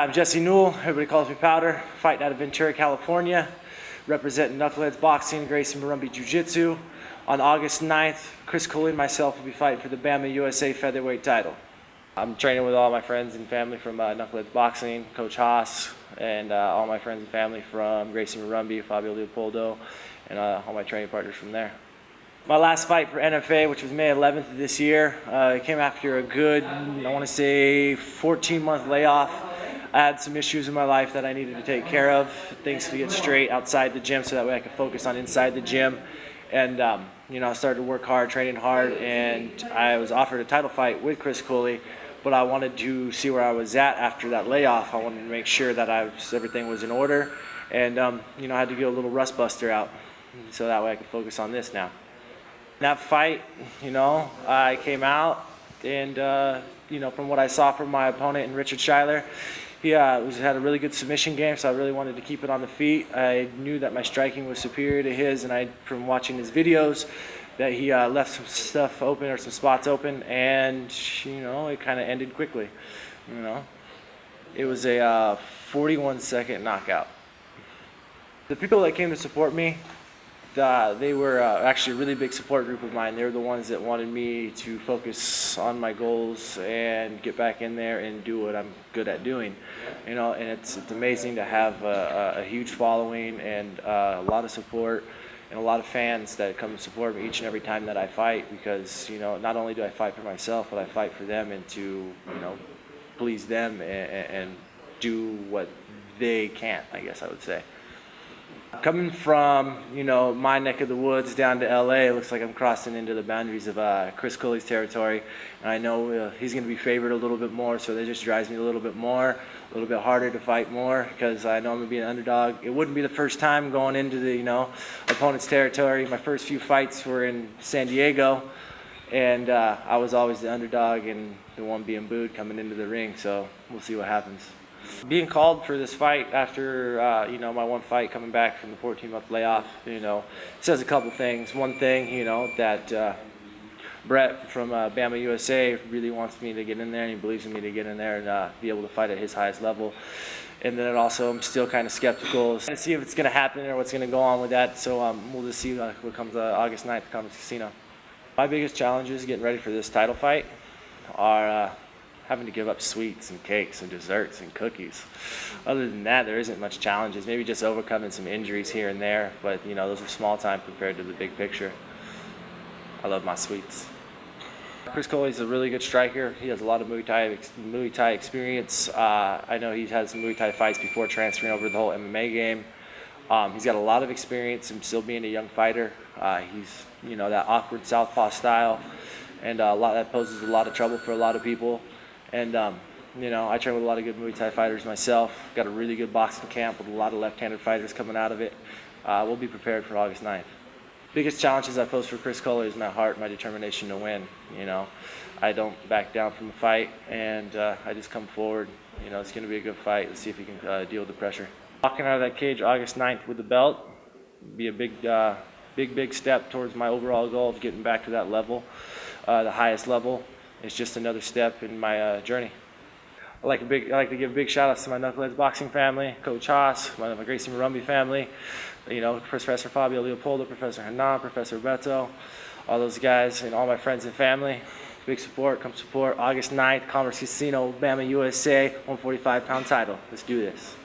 I'm Jesse Newell, everybody calls me Powder, fighting out of Ventura, California, representing Knuckleheadz Boxing, Gracie, Morumbi Jiu-Jitsu. On August 9th, Chris Culley and myself will be fighting for the BAMMA USA featherweight title. I'm training with all my friends and family from Knuckleheadz Boxing, Coach Haas, and all my friends and family from Gracie, Morumbi, Fabio Leopoldo, and all my training partners from there. My last fight for NFA, which was May 11th of this year, it came after a good, I want to say, 14-month layoff. I had some issues in my life that I needed to take care of, things to get straight outside the gym so that way I could focus on inside the gym. And I started to work hard, training hard, and I was offered a title fight with Chris Culley, but I wanted to see where I was at after that layoff. I wanted to make sure that everything was in order, and I had to get a little rust buster out so that way I could focus on this now. That fight, I came out and, from what I saw from my opponent and Richard Schiller, he had a really good submission game, so I really wanted to keep it on the feet. I knew that my striking was superior to his, and from watching his videos, that he left some stuff open or some spots open, and, it kind of ended quickly, It was a 41-second knockout. The people that came to support me, they were actually a really big support group of mine. They were the ones that wanted me to focus on my goals and get back in there and do what I'm good at doing. And it's amazing to have a huge following and a lot of support and a lot of fans that come and support me each and every time that I fight, because not only do I fight for myself, but I fight for them and to please them and do what they can't, I guess I would say. Coming from, my neck of the woods down to LA, it looks like I'm crossing into the boundaries of Chris Culley's territory. And I know he's going to be favored a little bit more, so that just drives me a little bit harder to fight more, because I know I'm going to be an underdog. It wouldn't be the first time going into the, opponent's territory. My first few fights were in San Diego, and I was always the underdog and the one being booed coming into the ring, so we'll see what happens. Being called for this fight after, my one fight coming back from the 14-month layoff, says a couple things. One thing, that Brett from BAMMA USA really wants me to get in there, and he believes in me to get in there and be able to fight at his highest level. And then also, I'm still kind of skeptical to see if it's going to happen or what's going to go on with that. So we'll just see what comes August 9th at Commerce Casino. My biggest challenges getting ready for this title fight are having to give up sweets and cakes and desserts and cookies. Other than that, there isn't much challenges. Maybe just overcoming some injuries here and there, but those are small time compared to the big picture. I love my sweets. Chris Culley's a really good striker. He has a lot of Muay Thai experience. I know he's had some Muay Thai fights before transferring over to the whole MMA game. He's got a lot of experience in still being a young fighter. He's that awkward southpaw style, and that poses a lot of trouble for a lot of people. And, I train with a lot of good Muay Thai fighters myself. Got a really good boxing camp with a lot of left-handed fighters coming out of it. We'll be prepared for August 9th. Biggest challenges I pose for Chris Culley is my heart, my determination to win. I don't back down from a fight, and I just come forward. It's going to be a good fight. Let's see if he can deal with the pressure. Walking out of that cage August 9th with the belt would be a big step towards my overall goal of getting back to that level, the highest level. It's just another step in my journey. I like to give big shout outs to my Knuckleheadz Boxing family, Coach Haas, my Gracie Morumbi family, Professor Fabio Leopoldo, Professor Hanan, Professor Beto, all those guys, and all my friends and family. Big support, come support. August 9th, Commerce Casino, BAMMA USA, 145-pound title. Let's do this.